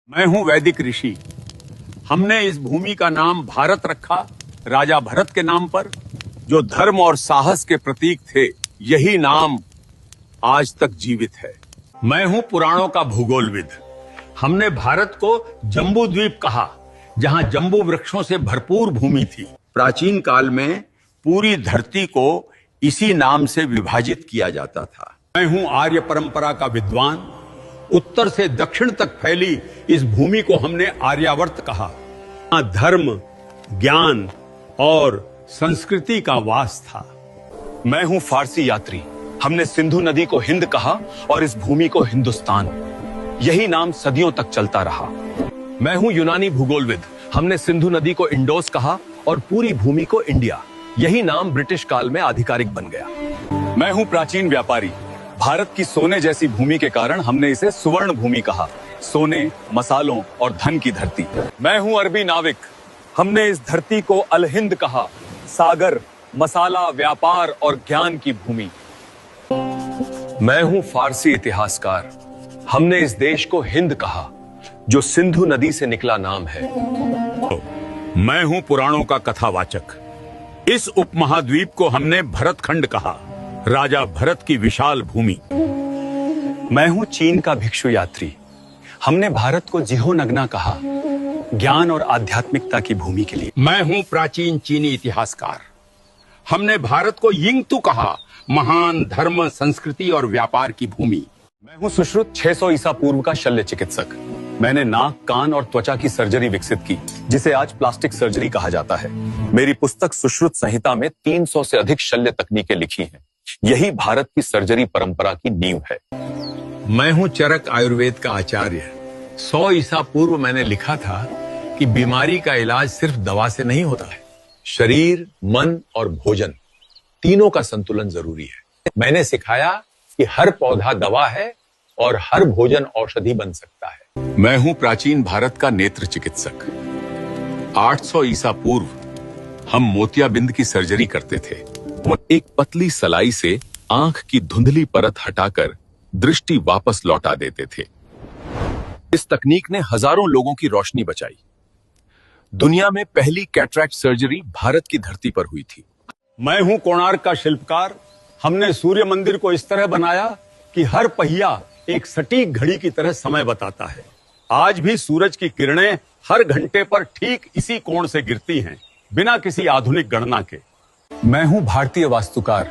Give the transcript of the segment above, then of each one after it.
मैं हूं वैदिक ऋषि। हमने इस भूमि का नाम भारत रखा राजा भरत के नाम पर, जो धर्म और साहस के प्रतीक थे। यही नाम आज तक जीवित है। मैं हूं पुराणों का भूगोलविद। हमने भारत को जम्बू द्वीप कहा, जहां जम्बू वृक्षों से भरपूर भूमि थी। प्राचीन काल में पूरी धरती को इसी नाम से विभाजित किया जाता था। मैं हूं आर्य परंपरा का विद्वान। उत्तर से दक्षिण तक फैली इस भूमि को हमने आर्यावर्त कहा। यहाँ धर्म, ज्ञान और संस्कृति का वास था। मैं हूं फारसी यात्री। हमने सिंधु नदी को हिंद कहा और इस भूमि को हिंदुस्तान। यही नाम सदियों तक चलता रहा। मैं हूं यूनानी भूगोलविद। हमने सिंधु नदी को इंडोस कहा और पूरी भूमि को इंडिया। यही नाम ब्रिटिश काल में आधिकारिक बन गया। मैं हूं प्राचीन व्यापारी। भारत की सोने जैसी भूमि के कारण हमने इसे सुवर्ण भूमि कहा। सोने, मसालों और धन की धरती। मैं हूं अरबी नाविक। हमने इस धरती को अल हिंद कहा। सागर, मसाला, व्यापार और ज्ञान की भूमि। मैं हूं फारसी इतिहासकार। हमने इस देश को हिंद कहा, जो सिंधु नदी से निकला नाम है। मैं हूं पुराणों का कथावाचक। इस उपमहाद्वीप को हमने भरतखंड कहा, राजा भरत की विशाल भूमि। मैं हूं चीन का भिक्षु यात्री। हमने भारत को जिहोनगना कहा, ज्ञान और आध्यात्मिकता की भूमि के लिए। मैं हूं प्राचीन चीनी इतिहासकार। हमने भारत को यिंगतू कहा, महान धर्म, संस्कृति और व्यापार की भूमि। मैं हूं सुश्रुत 600 ईसा पूर्व का शल्य चिकित्सक। मैंने नाक, कान और त्वचा की सर्जरी विकसित की, जिसे आज प्लास्टिक सर्जरी कहा जाता है। मेरी पुस्तक सुश्रुत संहिता में 300 से अधिक शल्य तकनीकें लिखी हैं। यही भारत की सर्जरी परंपरा की नींव है। मैं हूं चरक आयुर्वेद का आचार्य। 100 ईसा पूर्व मैंने लिखा था कि बीमारी का इलाज सिर्फ दवा से नहीं होता है। शरीर, मन और भोजन, तीनों का संतुलन जरूरी है। मैंने सिखाया कि हर पौधा दवा है और हर भोजन औषधि बन सकता है। मैं हूं प्राचीन भारत का नेत्र चिकित्सक। 800 ईसा पूर्व हम मोतियाबिंद की सर्जरी करते थे। एक पतली सलाई से आंख की धुंधली परत हटाकर दृष्टि वापस लौटा देते थे। इस तकनीक ने हजारों लोगों की रोशनी बचाई। दुनिया में पहली कैटरैक्ट सर्जरी भारत की धरती पर हुई थी। मैं हूं कोणार्क का शिल्पकार। हमने सूर्य मंदिर को इस तरह बनाया कि हर पहिया एक सटीक घड़ी की तरह समय बताता है। आज भी सूरज की किरणें हर घंटे पर ठीक इसी कोण से गिरती हैं, बिना किसी आधुनिक गणना के। मैं हूं भारतीय वास्तुकार।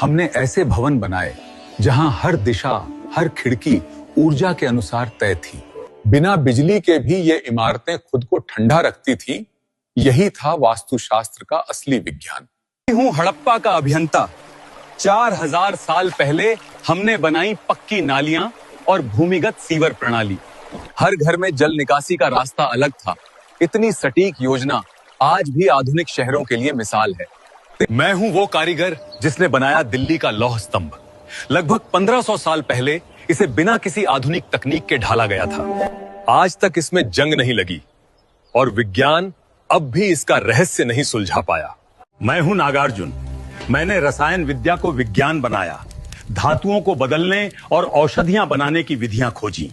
हमने ऐसे भवन बनाए जहां हर दिशा, हर खिड़की ऊर्जा के अनुसार तय थी। बिना बिजली के भी ये इमारतें खुद को ठंडा रखती थी। यही था वास्तुशास्त्र का असली विज्ञान। मैं हूं हड़प्पा का अभियंता। 4000 साल पहले हमने बनाई पक्की नालियां और भूमिगत सीवर प्रणाली। हर घर में जल निकासी का रास्ता अलग था। इतनी सटीक योजना आज भी आधुनिक शहरों के लिए मिसाल है। मैं हूं वो कारीगर जिसने बनाया दिल्ली का लौह स्तंभ। लगभग 1500 साल पहले इसे बिना किसी आधुनिक तकनीक के ढाला गया था। आज तक इसमें जंग नहीं लगी और विज्ञान अब भी इसका रहस्य नहीं सुलझा पाया। मैं हूं नागार्जुन। मैंने रसायन विद्या को विज्ञान बनाया, धातुओं को बदलने और औषधियां बनाने की विधियां खोजी।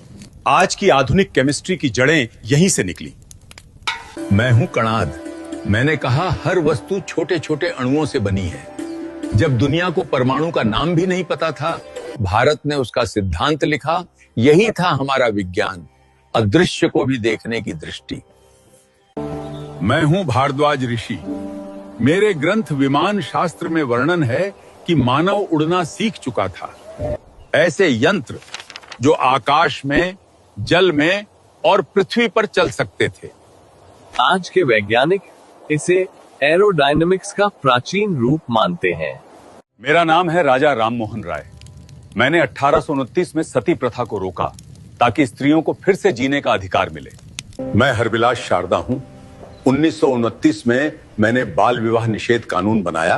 आज की आधुनिक केमिस्ट्री की जड़ें यहीं से निकली। मैं हूं कणाद। मैंने कहा हर वस्तु छोटे छोटे अणुओं से बनी है। जब दुनिया को परमाणु का नाम भी नहीं पता था, भारत ने उसका सिद्धांत लिखा। यही था हमारा विज्ञान, अदृश्य को भी देखने की दृष्टि। मैं हूं भारद्वाज ऋषि। मेरे ग्रंथ विमान शास्त्र में वर्णन है कि मानव उड़ना सीख चुका था। ऐसे यंत्र जो आकाश में, जल में और पृथ्वी पर चल सकते थे। आज के वैज्ञानिक इसे एरोडायनामिक्स का प्राचीन रूप मानते हैं। मेरा नाम है राजा राममोहन राय। मैंने 1829 में सती प्रथा को रोका, ताकि स्त्रियों को फिर से जीने का अधिकार मिले। मैं हरविलास शारदा हूं। 1929 में मैंने बाल विवाह निषेध कानून बनाया,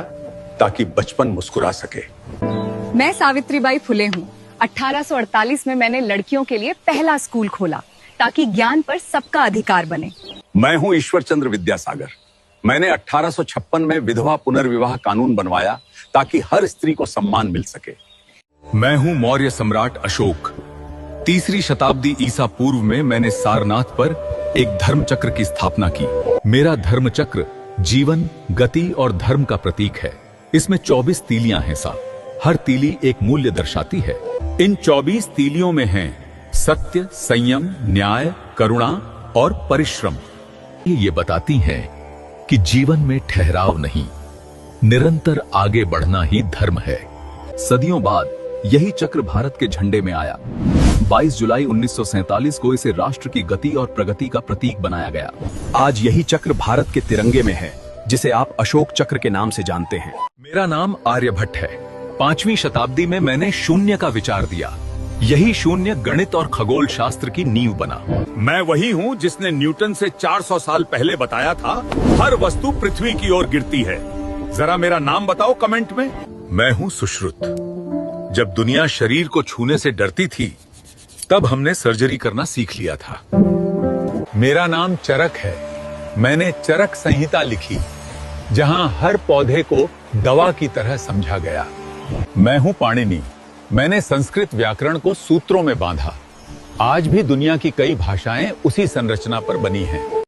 ताकि बचपन मुस्कुरा सके। मैं सावित्रीबाई फुले हूँ। 1848 में मैंने लड़कियों के लिए पहला स्कूल खोला, ताकि ज्ञान पर सबका अधिकार बने। मैं हूं ईश्वर चंद्र विद्यासागर। मैंने 1856 में विधवा पुनर्विवाह कानून बनवाया, ताकि हर स्त्री को सम्मान मिल सके। मैं हूं मौर्य सम्राट अशोक। 3री शताब्दी ईसा पूर्व में मैंने सारनाथ पर एक धर्म चक्र की स्थापना की। मेरा धर्म चक्र जीवन, गति और धर्म का प्रतीक है। इसमें 24 तीलियां हैं साहब। हर तीली एक मूल्य दर्शाती है। इन 24 तीलियों में हैं सत्य, संयम, न्याय, करुणा और परिश्रम। ये बताती हैं कि जीवन में ठहराव नहीं, निरंतर आगे बढ़ना ही धर्म है। सदियों बाद यही चक्र भारत के झंडे में आया। 22 जुलाई 1947 को इसे राष्ट्र की गति और प्रगति का प्रतीक बनाया गया। आज यही चक्र भारत के तिरंगे में है, जिसे आप अशोक चक्र के नाम से जानते हैं। मेरा नाम आर्यभट्ट है। 5वीं शताब्दी में मैंने शून्य का विचार दिया। यही शून्य गणित और खगोल शास्त्र की नींव बना। मैं वही हूँ जिसने न्यूटन से 400 साल पहले बताया था हर वस्तु पृथ्वी की ओर गिरती है। जरा मेरा नाम बताओ कमेंट में। मैं हूँ सुश्रुत। जब दुनिया शरीर को छूने से डरती थी, तब हमने सर्जरी करना सीख लिया था। मेरा नाम चरक है। मैंने चरक संहिता लिखी, जहां हर पौधे को दवा की तरह समझा गया। मैं हूं पाणिनि। मैंने संस्कृत व्याकरण को सूत्रों में बांधा। आज भी दुनिया की कई भाषाएं उसी संरचना पर बनी हैं।